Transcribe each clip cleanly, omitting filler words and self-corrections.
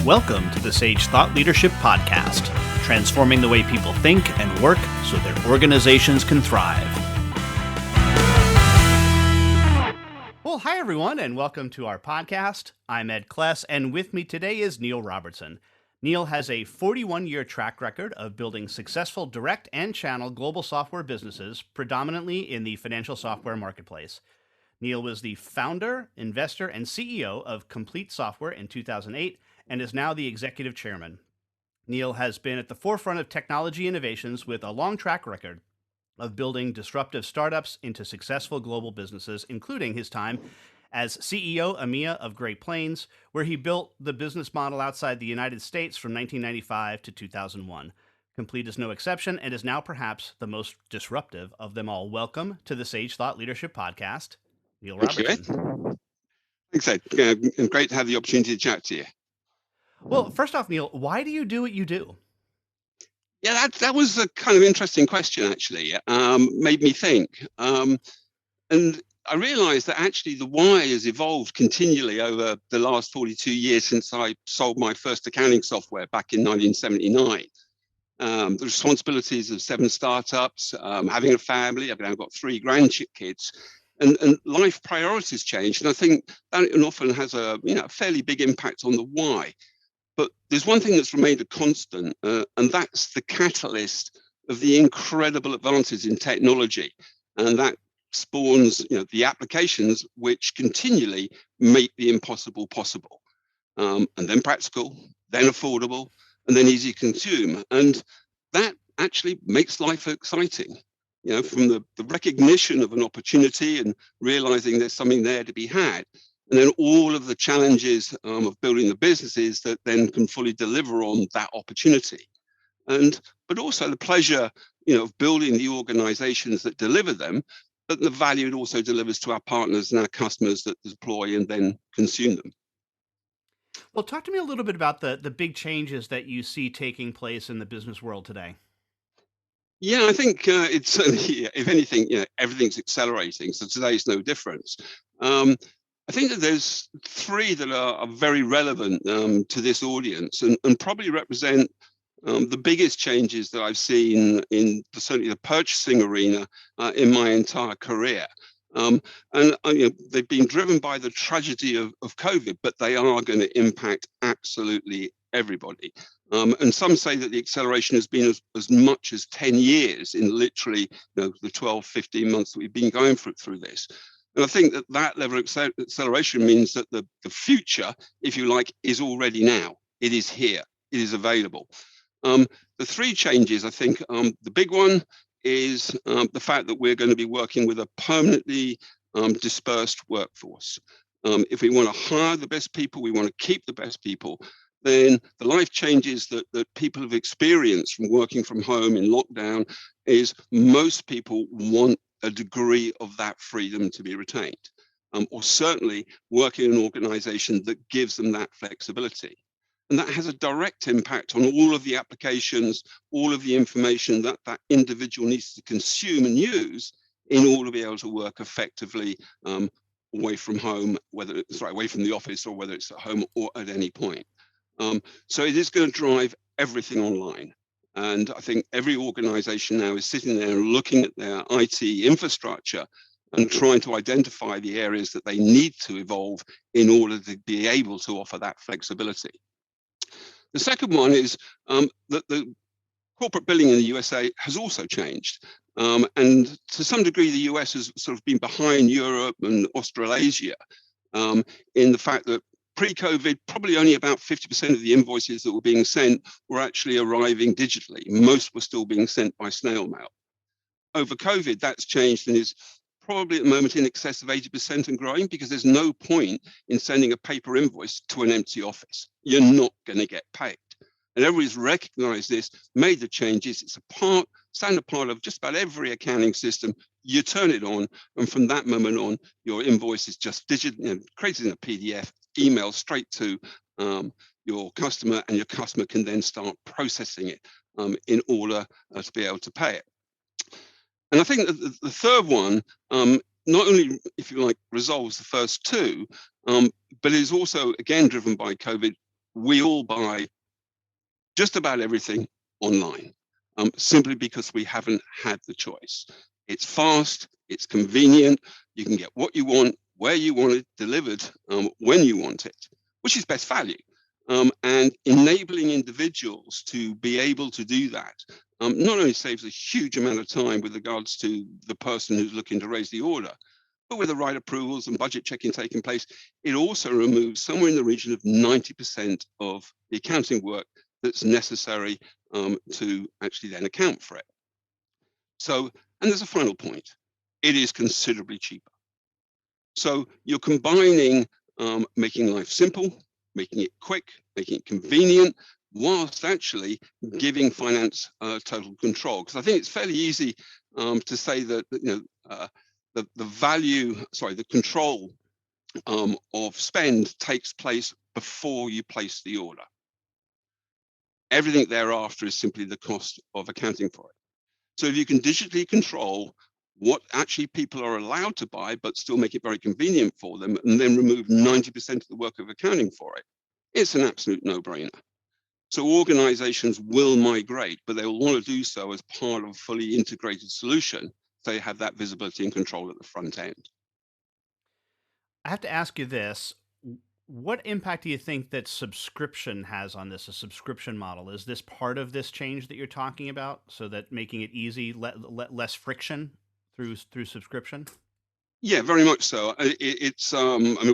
Welcome to the Sage Thought Leadership Podcast, transforming the way people think and work so their organizations can thrive. Well, hi everyone, and welcome to our podcast. I'm Ed Kless, and with me today is Neil Robertson. Neil has a 41-year track record of building successful direct and channel global software businesses, predominantly in the financial software marketplace. Neil was the founder, investor, and CEO of Compleat Software in 2008, and is now the executive chairman. Neil has been at the forefront of technology innovations with a long track record of building disruptive startups into successful global businesses, including his time as CEO EMEA of Great Plains, where he built the business model outside the United States from 1995 to 2001. Compleat is no exception and is now perhaps the most disruptive of them all. Welcome to the Sage Thought Leadership Podcast, Neil Robertson. Thank you, Ed. Thanks, Ed. And great to have the opportunity to chat to you. Well, first off, Neil, why do you do what you do? Yeah, that was a kind of interesting question, actually. Made me think. And I realized that actually the why has evolved continually over the last 42 years since I sold my first accounting software back in 1979. The responsibilities of 7 startups, having a family. I've now got 3 grandkids. And life priorities change. And I think that often has a fairly big impact on the why. But there's one thing that's remained a constant, and that's the catalyst of the incredible advances in technology. And that spawns the applications which continually make the impossible possible. And then practical, then affordable, and then easy to consume. And that actually makes life exciting. From the recognition of an opportunity and realizing there's something there to be had. And then all of the challenges of building the businesses that then can fully deliver on that opportunity. But also the pleasure, of building the organizations that deliver them, but the value it also delivers to our partners and our customers that deploy and then consume them. Well, talk to me a little bit about the big changes that you see taking place in the business world today. Yeah, I think it's certainly, if anything, everything's accelerating. So today's no different. I think that there's 3 that are very relevant to this audience and probably represent the biggest changes that I've seen in certainly the purchasing arena in my entire career. And they've been driven by the tragedy of COVID, but they are going to impact absolutely everybody. And some say that the acceleration has been as much as 10 years in literally the 12, 15 months that we've been going through this. And I think that level of acceleration means that the future, if you like, is already now. It is here. It is available. The 3 changes, I think, the big one is the fact that we're going to be working with a permanently dispersed workforce. If we want to hire the best people, we want to keep the best people, then the life changes that people have experienced from working from home in lockdown is most people want a degree of that freedom to be retained, or certainly work in an organization that gives them that flexibility. And that has a direct impact on all of the applications, all of the information that individual needs to consume and use in order to be able to work effectively away from home, away from the office, or whether it's at home or at any point. So it is going to drive everything online. And I think every organization now is sitting there and looking at their IT infrastructure and trying to identify the areas that they need to evolve in order to be able to offer that flexibility. The second one is that the corporate billing in the USA has also changed. And to some degree, the US has sort of been behind Europe and Australasia in the fact that pre-COVID, probably only about 50% of the invoices that were being sent were actually arriving digitally. Most were still being sent by snail mail. Over COVID, that's changed and is probably at the moment in excess of 80% and growing, because there's no point in sending a paper invoice to an empty office. You're not going to get paid. And everybody's recognized this, made the changes. It's a standard part of just about every accounting system. You turn it on, and from that moment on, your invoice is just created in a PDF, emailed straight to your customer, and your customer can then start processing it in order to be able to pay it. And I think that the third one, not only, if you like, resolves the first 2, but is also, again, driven by COVID, we all buy just about everything online, simply because we haven't had the choice. It's fast, it's convenient, you can get what you want, where you want it, delivered when you want it, which is best value. And enabling individuals to be able to do that not only saves a huge amount of time with regards to the person who's looking to raise the order, but with the right approvals and budget checking taking place, it also removes somewhere in the region of 90% of the accounting work that's necessary to actually then account for it. So, and there's a final point. It is considerably cheaper. So you're combining making life simple, making it quick, making it convenient, whilst actually giving finance total control. Because I think it's fairly easy to say that the control of spend takes place before you place the order. Everything thereafter is simply the cost of accounting for it. So if you can digitally control what actually people are allowed to buy, but still make it very convenient for them, and then remove 90% of the work of accounting for it, it's an absolute no-brainer. So organizations will migrate, but they will want to do so as part of a fully integrated solution. So they have that visibility and control at the front end. I have to ask you this. What impact do you think that subscription has on this, a subscription model? Is this part of this change that you're talking about, so that making it easy, less friction through subscription? Yeah, very much so.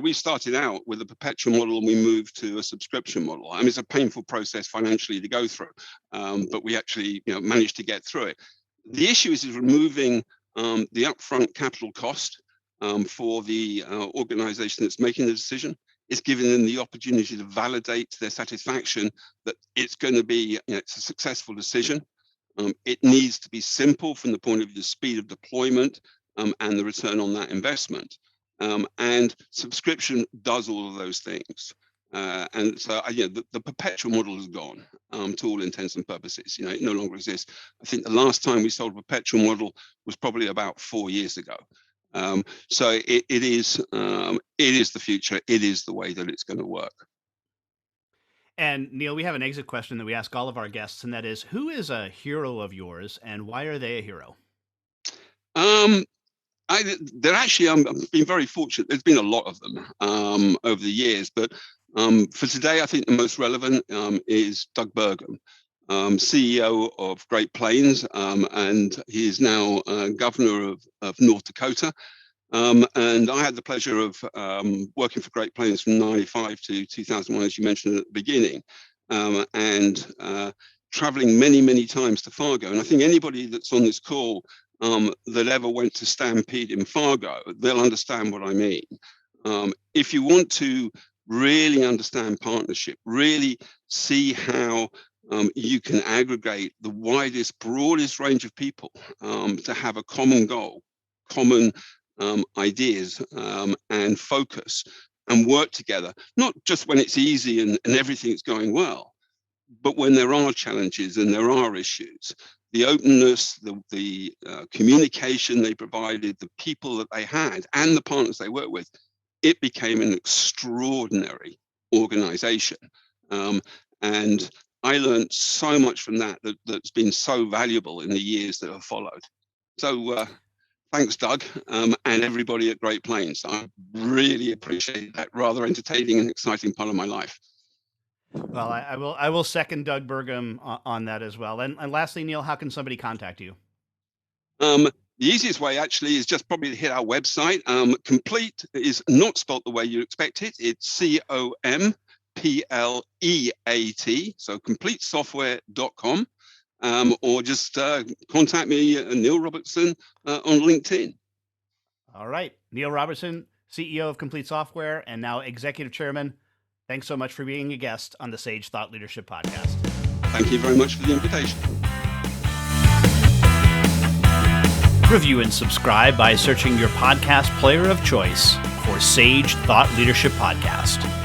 We started out with a perpetual model and we moved to a subscription model. I mean, it's a painful process financially to go through, but we actually managed to get through it. The issue is removing the upfront capital cost for the organization that's making the decision. It's giving them the opportunity to validate to their satisfaction that it's going to be it's a successful decision. It needs to be simple from the point of view of the speed of deployment and the return on that investment. And subscription does all of those things. And so the perpetual model is gone to all intents and purposes. It no longer exists. I think the last time we sold a perpetual model was probably about 4 years ago. So it is the future. It is the way that it's going to work. And Neil, we have an exit question that we ask all of our guests, and that is, who is a hero of yours, and why are they a hero? They're actually, I've been very fortunate. There's been a lot of them over the years, but for today, I think the most relevant is Doug Burgum, CEO of Great Plains, and he is now governor of North Dakota. And I had the pleasure of working for Great Plains from 95 to 2001, as you mentioned at the beginning, and traveling many, many times to Fargo. And I think anybody that's on this call that ever went to Stampede in Fargo, they'll understand what I mean. If you want to really understand partnership, really see how you can aggregate the widest, broadest range of people to have a common goal, common ideas and focus, and work together, not just when it's easy and everything's going well, but when there are challenges and there are issues. The openness, the communication they provided, the people that they had, and the partners they worked with, it became an extraordinary organization. And I learned so much from that's been so valuable in the years that have followed. So thanks, Doug, and everybody at Great Plains. I really appreciate that rather entertaining and exciting part of my life. Well, I will second Doug Burgum on that as well. And lastly, Neil, how can somebody contact you? The easiest way actually is just probably to hit our website. Compleat is not spelt the way you expect it. It's COMPLEAT, so compleatsoftware.com, or just contact me, Neil Robertson, on LinkedIn. All right. Neil Robertson, CEO of Compleat Software and now Executive Chairman. Thanks so much for being a guest on the Sage Thought Leadership Podcast. Thank you very much for the invitation. Review and subscribe by searching your podcast player of choice for Sage Thought Leadership Podcast.